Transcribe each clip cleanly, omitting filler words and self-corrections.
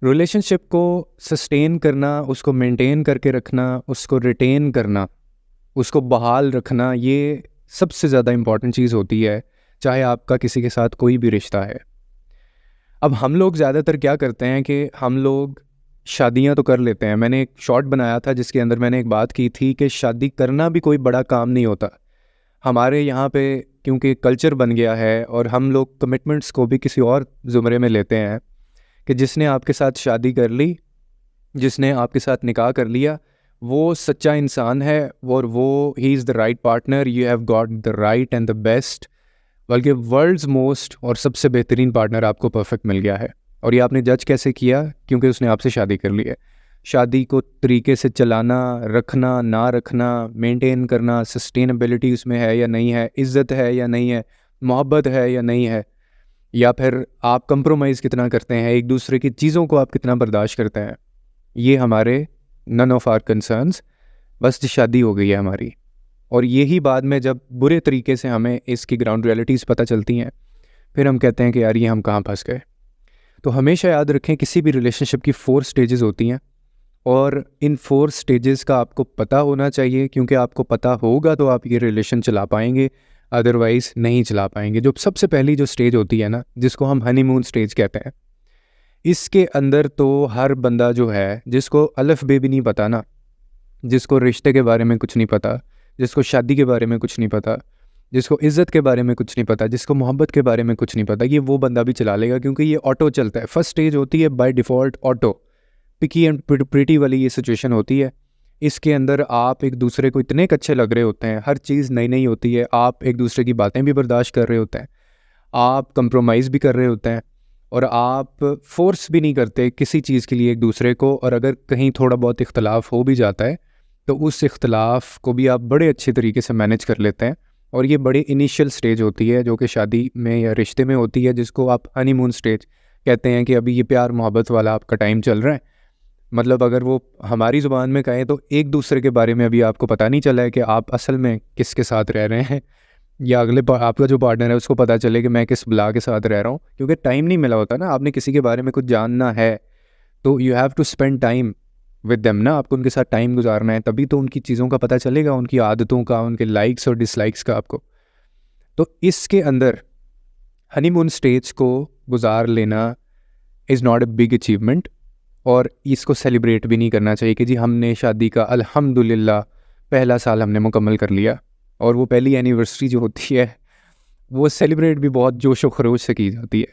Relationship को sustain करना, उसको मेंटेन करके रखना, उसको रिटेन करना, उसको बहाल रखना, ये सबसे ज़्यादा इम्पॉर्टेंट चीज़ होती है, चाहे आपका किसी के साथ कोई भी रिश्ता है। अब हम लोग ज़्यादातर क्या करते हैं कि हम लोग शादियां तो कर लेते हैं। मैंने एक शॉर्ट बनाया था जिसके अंदर मैंने एक बात की थी कि शादी करना भी कोई बड़ा काम नहीं होता। हमारे यहाँ पे क्योंकि कल्चर बन गया है और हम लोग कमिटमेंट्स को भी किसी और ज़ुमरे में लेते हैं कि जिसने आपके साथ शादी कर ली, जिसने आपके साथ निकाह कर लिया, वो सच्चा इंसान है और वो he is the right partner, you have got the right and the best, बल्कि वर्ल्ड्स मोस्ट और सबसे बेहतरीन पार्टनर आपको परफेक्ट मिल गया है। और ये आपने जज कैसे किया? क्योंकि उसने आपसे शादी कर ली है। शादी को तरीके से चलाना, रखना, ना रखना, मेंटेन करना, सस्टेनेबिलिटी उसमें है या नहीं है, इज़्ज़त है या नहीं है, मोहब्बत है या नहीं है, या फिर आप कंप्रोमाइज़ कितना करते हैं, एक दूसरे की चीज़ों को आप कितना बर्दाश्त करते हैं, ये हमारे नन ऑफ आर कंसर्न्स। बस शादी हो गई है हमारी। और यही बाद में जब बुरे तरीके से हमें इसकी ग्राउंड रियलिटीज़ पता चलती हैं, फिर हम कहते हैं कि यार ये हम कहाँ फंस गए। तो हमेशा याद रखें, किसी भी रिलेशनशिप की 4 स्टेजेस होती हैं और इन 4 स्टेजेस का आपको पता होना चाहिए, क्योंकि आपको पता होगा तो आप ये रिलेशन चला पाएंगे, अदरवाइज़ नहीं चला पाएंगे। जो सबसे पहली जो स्टेज होती है ना, जिसको हम हनीमून स्टेज कहते हैं, इसके अंदर तो हर बंदा जो है, जिसको अलफ बे भी नहीं पता ना, जिसको रिश्ते के बारे में कुछ नहीं पता, जिसको शादी के बारे में कुछ नहीं पता, जिसको इज़्ज़त के बारे में कुछ नहीं पता, जिसको मोहब्बत के बारे में कुछ नहीं पता, ये वो बंदा भी चला लेगा, क्योंकि ये ऑटो चलता है। फर्स्ट स्टेज होती है by default auto, picky and pretty वाली ये सिचुएशन होती है। इसके अंदर आप एक दूसरे को इतने अच्छे लग रहे होते हैं, हर चीज़ नई नई होती है, आप एक दूसरे की बातें भी बर्दाश्त कर रहे होते हैं, आप कंप्रोमाइज़ भी कर रहे होते हैं, और आप फोर्स भी नहीं करते किसी चीज़ के लिए एक दूसरे को। और अगर कहीं थोड़ा बहुत इख्तलाफ हो भी जाता है तो उस इख्तलाफ को भी आप बड़े अच्छे तरीके से मैनेज कर लेते हैं। और ये बड़ी इनिशियल स्टेज होती है जो कि शादी में या रिश्ते में होती है, जिसको आप हनीमून स्टेज कहते हैं, कि अभी ये प्यार मोहब्बत वाला आपका टाइम चल रहा है। मतलब अगर वो हमारी ज़ुबान में कहें तो एक दूसरे के बारे में अभी आपको पता नहीं चला है कि आप असल में किसके साथ रह रहे हैं, या आपका जो पार्टनर है उसको पता चले कि मैं किस बला के साथ रह रहा हूँ, क्योंकि टाइम नहीं मिला होता ना। आपने किसी के बारे में कुछ जानना है तो you have to spend time with them ना, आपको उनके साथ टाइम गुजारना है, तभी तो उनकी चीज़ों का पता चलेगा, उनकी आदतों का, उनके लाइक्स और डिसलाइक्स का आपको। तो इसके अंदर हनीमून स्टेज को गुजार लेना is not a big achievement, और इसको सेलिब्रेट भी नहीं करना चाहिए कि जी हमने शादी का अल्हम्दुलिल्लाह पहला साल हमने मुकम्मल कर लिया। और वो पहली एनिवर्सरी जो होती है वो सेलिब्रेट भी बहुत जोश व खरोश से की जाती है,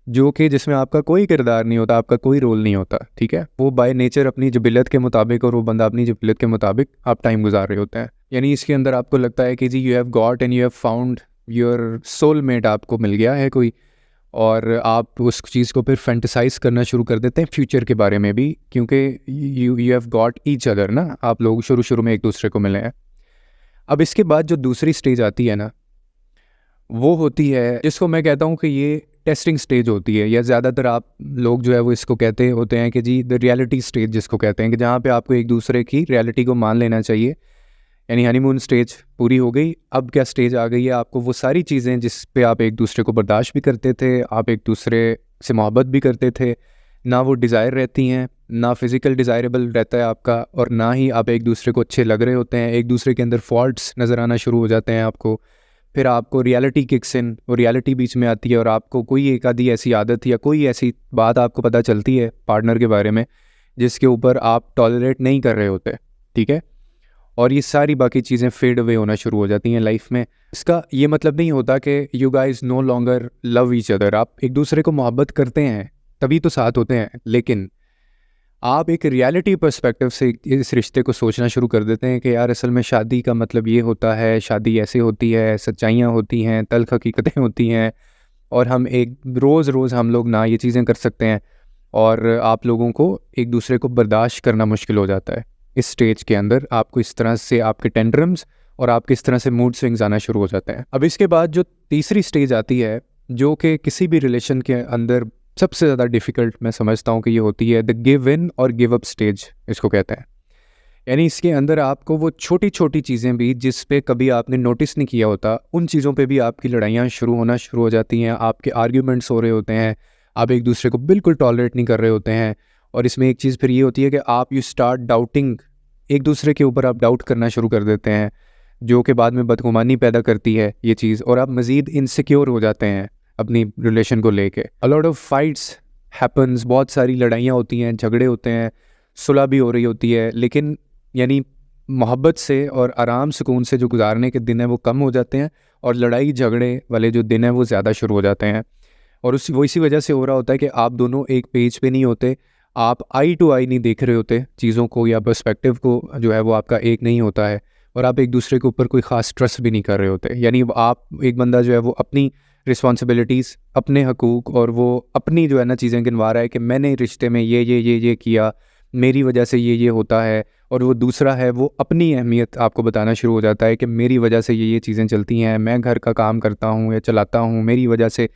जो कि जिसमें आपका कोई किरदार नहीं होता, आपका कोई रोल नहीं होता, ठीक है। वो बाय नेचर अपनी जबिलत के मुताबिक, और वो बंदा अपनी जबिलत के मुताबिक आप टाइम गुजार रहे होते हैं। यानी इसके अंदर आपको लगता है कि जी you have got and you have found your soulmate, आपको मिल गया है कोई, और आप उस चीज़ को फिर फैंटेसाइज करना शुरू कर देते हैं फ्यूचर के बारे में भी, क्योंकि you have got each other ना, आप लोग शुरू में एक दूसरे को मिले हैं। अब इसके बाद जो दूसरी स्टेज आती है ना, वो होती है जिसको मैं कहता हूँ कि ये टेस्टिंग स्टेज होती है, या ज़्यादातर आप लोग जो है वो इसको कहते होते हैं कि जी द रियलिटी स्टेज जिसको कहते हैं, कि जहाँ पे आपको एक दूसरे की रियलिटी को मान लेना चाहिए। यानी हनीमून स्टेज पूरी हो गई, अब क्या स्टेज आ गई है? आपको वो सारी चीज़ें जिस पे आप एक दूसरे को बर्दाश्त भी करते थे, आप एक दूसरे से मोहब्बत भी करते थे, ना वो डिज़ायर रहती हैं, ना फिज़िकल डिज़ायरेबल रहता है आपका, और ना ही आप एक दूसरे को अच्छे लग रहे होते हैं। एक दूसरे के अंदर फॉल्ट्स नज़र आना शुरू हो जाते हैं आपको। फिर आपको रियलिटी किक्स इन, और रियलिटी बीच में आती है, और आपको कोई एक आधी ऐसी आदत या कोई ऐसी बात आपको पता चलती है पार्टनर के बारे में जिसके ऊपर आप टॉलरेट नहीं कर रहे होते, ठीक है। और ये सारी बाकी चीज़ें फेड अवे होना शुरू हो जाती हैं लाइफ में। इसका ये मतलब नहीं होता कि you guys no longer love each other. आप एक दूसरे को मोहब्बत करते हैं तभी तो साथ होते हैं, लेकिन आप एक रियलिटी पर्सपेक्टिव से इस रिश्ते को सोचना शुरू कर देते हैं कि यार असल में शादी का मतलब ये होता है, शादी ऐसे होती है, सच्चाइयाँ होती हैं, तल्ख हकीकतें होती हैं, और हम एक रोज़ हम लोग ना ये चीज़ें कर सकते हैं, और आप लोगों को एक दूसरे को बर्दाश्त करना मुश्किल हो जाता है। इस स्टेज के अंदर आपको इस तरह से आपके टेंट्रम्स और आपके इस तरह से मूड स्विंग्स आना शुरू हो जाते हैं। अब इसके बाद जो तीसरी स्टेज आती है, जो कि किसी भी रिलेशन के अंदर सबसे ज़्यादा डिफ़िकल्ट मैं समझता हूँ कि ये होती है द गिव इन और गिव अप स्टेज, इसको कहते हैं। यानी इसके अंदर आपको वो छोटी छोटी चीज़ें भी जिस पे कभी आपने नोटिस नहीं किया होता, उन चीज़ों पे भी आपकी लड़ाइयाँ शुरू हो जाती हैं, आपके आर्ग्यूमेंट्स हो रहे होते हैं, आप एक दूसरे को बिल्कुल टॉलरेट नहीं कर रहे होते हैं। और इसमें एक चीज़ फिर ये होती है कि आप यू स्टार्ट डाउटिंग, एक दूसरे के ऊपर आप डाउट करना शुरू कर देते हैं, जो कि बाद में बदगुमानी पैदा करती है ये चीज़, और आप मज़ीद इनसिक्योर हो जाते हैं अपनी रिलेशन को लेके। A lot of fights happens, बहुत सारी लड़ाइयाँ होती हैं, झगड़े होते हैं, सुलह भी हो रही होती है, लेकिन यानी मोहब्बत से और आराम सुकून से जो गुजारने के दिन हैं वो कम हो जाते हैं, और लड़ाई झगड़े वाले जो दिन हैं वो ज़्यादा शुरू हो जाते हैं। और वो इसी वजह से हो रहा होता है कि आप दोनों एक पेज पे नहीं होते, आप आई टू आई नहीं देख रहे होते चीज़ों को, या पर्सपेक्टिव को जो है वो आपका एक नहीं होता है, और आप एक दूसरे के ऊपर कोई ख़ास ट्रस्ट भी नहीं कर रहे होते। यानी आप एक बंदा जो है वो अपनी रिस्पॉन्सिबिलिटीज़, अपने हकूक़ और वो अपनी जो है ना चीज़ें गिनवा रहा है कि मैंने रिश्ते में ये किया, मेरी वजह से ये होता है, और वो दूसरा है वो अपनी अहमियत आपको बताना शुरू हो जाता है कि मेरी वजह से ये चीज़ें चलती हैं, मैं घर का काम करता हूँ या चलाता हूँ, मेरी वजह से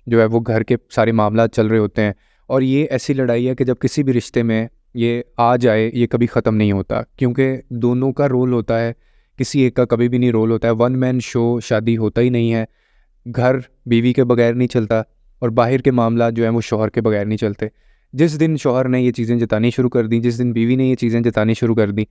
जो है वो घर के सारे मामला चल रहे होते हैं। और ये ऐसी लड़ाई है कि जब किसी भी रिश्ते में ये आ जाए ये कभी ख़त्म नहीं होता, क्योंकि दोनों का रोल होता है, किसी एक का कभी भी नहीं रोल होता है। वन मैन शो शादी होता ही नहीं है, घर बीवी के बगैर नहीं चलता, और बाहर के मामला जो है वो शौहर के बगैर नहीं चलते। जिस दिन शौहर ने ये चीज़ें जतानी शुरू कर दी, जिस दिन बीवी ने ये चीज़ें जतानी शुरू कर दी,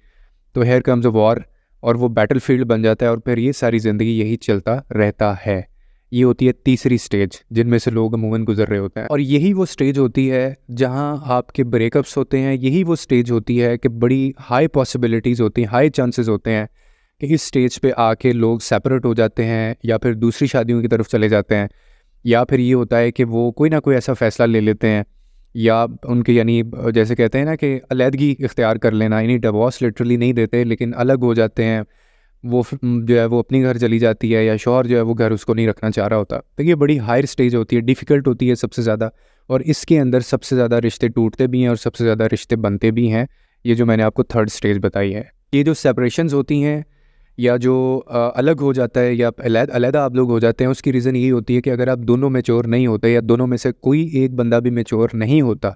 तो हेयर कम्स अ वॉर, और वो बैटल फील्ड बन जाता है, और फिर ये सारी ज़िंदगी यही चलता रहता है। ये होती है तीसरी स्टेज जिनमें से लोग अमूमन गुजर रहे होते हैं, और यही वो स्टेज होती है जहां आपके ब्रेकअप्स होते हैं। यही वो स्टेज होती है कि बड़ी हाई पॉसिबिलिटीज़ होती हैं, हाई चांसेस होते हैं कि इस स्टेज पे आके लोग सेपरेट हो जाते हैं, या फिर दूसरी शादियों की तरफ चले जाते हैं, या फिर ये होता है कि वो कोई ना कोई ऐसा फ़ैसला ले लेते हैं, या उनके यानी जैसे कहते हैं ना कि अलहदगी इख्तियार कर लेना, यानी डिवोर्स लिटरली नहीं देते लेकिन अलग हो जाते हैं। वो जो है वो अपनी घर चली जाती है, या शौहर जो है वो घर उसको नहीं रखना चाह रहा होता। तो ये बड़ी हायर स्टेज होती है, डिफ़िकल्ट होती है सबसे ज़्यादा, और इसके अंदर सबसे ज़्यादा रिश्ते टूटते भी हैं और सबसे ज़्यादा रिश्ते बनते भी हैं। ये जो मैंने आपको थर्ड स्टेज बताई है, ये जो सेपरेशंस होती हैं या जो अलग हो जाता है या अलहदा आप लोग हो जाते हैं, उसकी रीज़न यही होती है कि अगर आप दोनों मैच्योर नहीं होते, या दोनों में से कोई एक बंदा भी मैच्योर नहीं होता,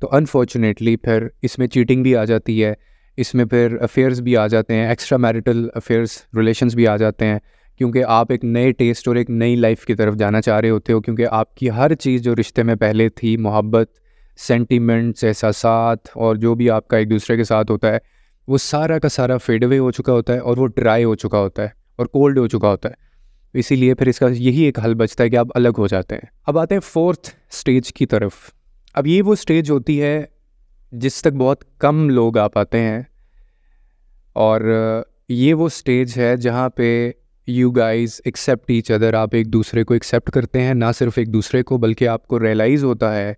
तो अनफॉर्चुनेटली फिर इसमें चीटिंग भी आ जाती है, इसमें फिर अफेयर्स भी आ जाते हैं, एक्स्ट्रा मैरिटल अफेयर्स, रिलेशंस भी आ जाते हैं, क्योंकि आप एक नए टेस्ट और एक नई लाइफ की तरफ जाना चाह रहे होते हो, क्योंकि आपकी हर चीज़ जो रिश्ते में पहले थी, मोहब्बत, सेंटिमेंट्स, एहसासात और जो भी आपका एक दूसरे के साथ होता है, वो सारा का सारा फेड अवे हो चुका होता है, और वो ड्राई हो चुका होता है और कोल्ड हो चुका होता है। इसीलिए फिर इसका यही एक हल बचता है कि आप अलग हो जाते हैं। अब आते हैं फोर्थ स्टेज की तरफ। अब ये वो स्टेज होती है जिस तक बहुत कम लोग आ पाते हैं, और ये वो स्टेज है जहाँ पे you guys accept each other, आप एक दूसरे को एक्सेप्ट करते हैं, ना सिर्फ एक दूसरे को बल्कि आपको रियलाइज़ होता है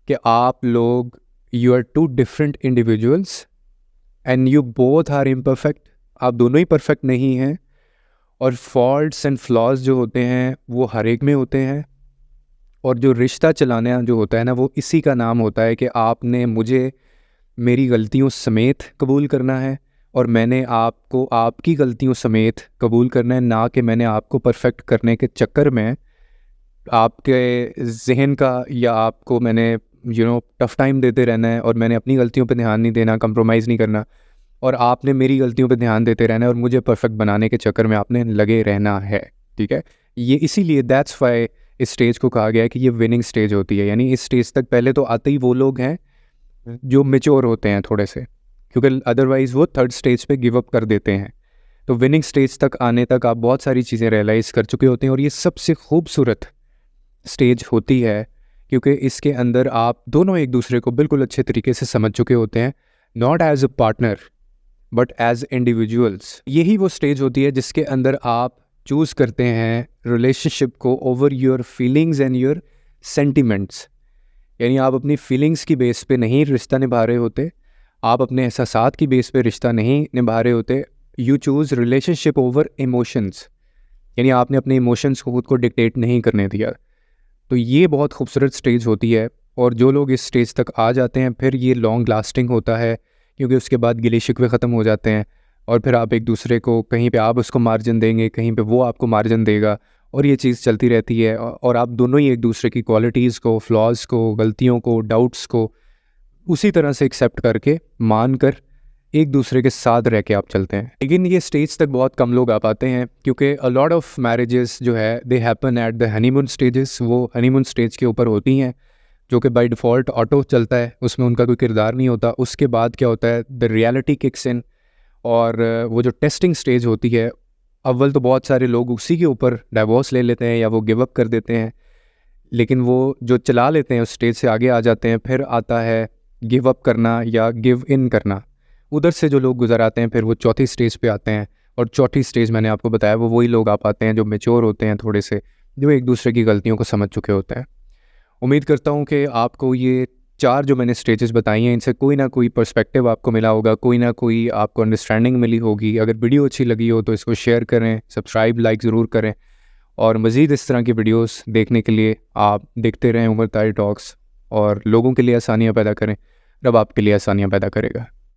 कि आप लोग you are two different individuals and you both are imperfect, आप दोनों ही परफेक्ट नहीं हैं, और फॉल्ट्स एंड फ्लॉज जो होते हैं वो हर एक में होते हैं। और जो रिश्ता चलाना जो होता है ना, वो इसी का नाम होता है कि आपने मुझे मेरी गलतियों समेत कबूल करना है, और मैंने आपको आपकी गलतियों समेत कबूल करना है, ना कि मैंने आपको परफेक्ट करने के चक्कर में आपके जहन का या आपको मैंने टफ़ टाइम देते रहना है, और मैंने अपनी गलतियों पे ध्यान नहीं देना, कंप्रोमाइज़ नहीं करना, और आपने मेरी गलतियों पे ध्यान देते रहना है, और मुझे परफेक्ट बनाने के चक्कर में आपने लगे रहना है। ठीक है, ये इसीलिए दैट्स वाई इस स्टेज को कहा गया है कि ये विनिंग स्टेज होती है। यानी इस स्टेज तक पहले तो आते ही वो लोग हैं जो मेच्योर होते हैं थोड़े से, क्योंकि अदरवाइज़ वो थर्ड स्टेज पे गिव अप कर देते हैं। तो विनिंग स्टेज तक आने तक आप बहुत सारी चीज़ें रियलाइज़ कर चुके होते हैं, और ये सबसे खूबसूरत स्टेज होती है, क्योंकि इसके अंदर आप दोनों एक दूसरे को बिल्कुल अच्छे तरीके से समझ चुके होते हैं, not as a partner but as individuals. यही वो स्टेज होती है जिसके अंदर आप चूज़ करते हैं रिलेशनशिप को over your feelings and your sentiments. यानी आप अपनी फीलिंग्स की बेस पे नहीं रिश्ता निभा रहे होते, आप अपने एहसासात की बेस पे रिश्ता नहीं निभा रहे होते। You choose relationship over emotions, यानी आपने अपने इमोशंस को खुद को डिक्टेट नहीं करने दिया। तो ये बहुत खूबसूरत स्टेज होती है, और जो लोग इस स्टेज तक आ जाते हैं फिर ये लॉन्ग लास्टिंग होता है, क्योंकि उसके बाद गिले शिकवे ख़त्म हो जाते हैं, और फिर आप एक दूसरे को कहीं पे आप उसको मार्जिन देंगे, कहीं पे वो आपको मार्जिन देगा, और ये चीज़ चलती रहती है, और आप दोनों ही एक दूसरे की क्वालिटीज़ को, फ्लॉज़ को, गलतियों को, डाउट्स को उसी तरह से एक्सेप्ट करके, मान कर एक दूसरे के साथ रह के आप चलते हैं। लेकिन ये स्टेज तक बहुत कम लोग आ पाते हैं, क्योंकि अ लॉट ऑफ मैरिजेस जो है they happen at the honeymoon stages, वो हनीमून स्टेज के ऊपर होती हैं, जो कि बाय डिफ़ॉल्ट ऑटो चलता है, उसमें उनका कोई किरदार नहीं होता। उसके बाद क्या होता है, द रियलिटी किक्स इन, और वो जो टेस्टिंग स्टेज होती है, अव्वल तो बहुत सारे लोग उसी के ऊपर डाइवोर्स ले लेते हैं या वो गिव अप कर देते हैं, लेकिन वो जो चला लेते हैं उस स्टेज से आगे आ जाते हैं। फिर आता है गिव अप करना या गिव इन करना। उधर से जो लोग गुजर आते हैं फिर वो चौथी स्टेज पे आते हैं, और चौथी स्टेज मैंने आपको बताया वो वही लोग आ पाते हैं जो मेच्योर होते हैं थोड़े से, जो एक दूसरे की गलतियों को समझ चुके होते हैं। उम्मीद करता हूँ कि आपको ये 4 जो मैंने स्टेजेस बताई हैं इनसे कोई ना कोई पर्सपेक्टिव आपको मिला होगा, कोई ना कोई आपको अंडरस्टैंडिंग मिली होगी। अगर वीडियो अच्छी लगी हो तो इसको शेयर करें, सब्सक्राइब लाइक ज़रूर करें, और मज़ीद इस तरह की वीडियोस देखने के लिए आप देखते रहें उमर तारी टॉक्स, और लोगों के लिए आसानियाँ पैदा करें। रब आपके लिए आसानियाँ पैदा करेगा।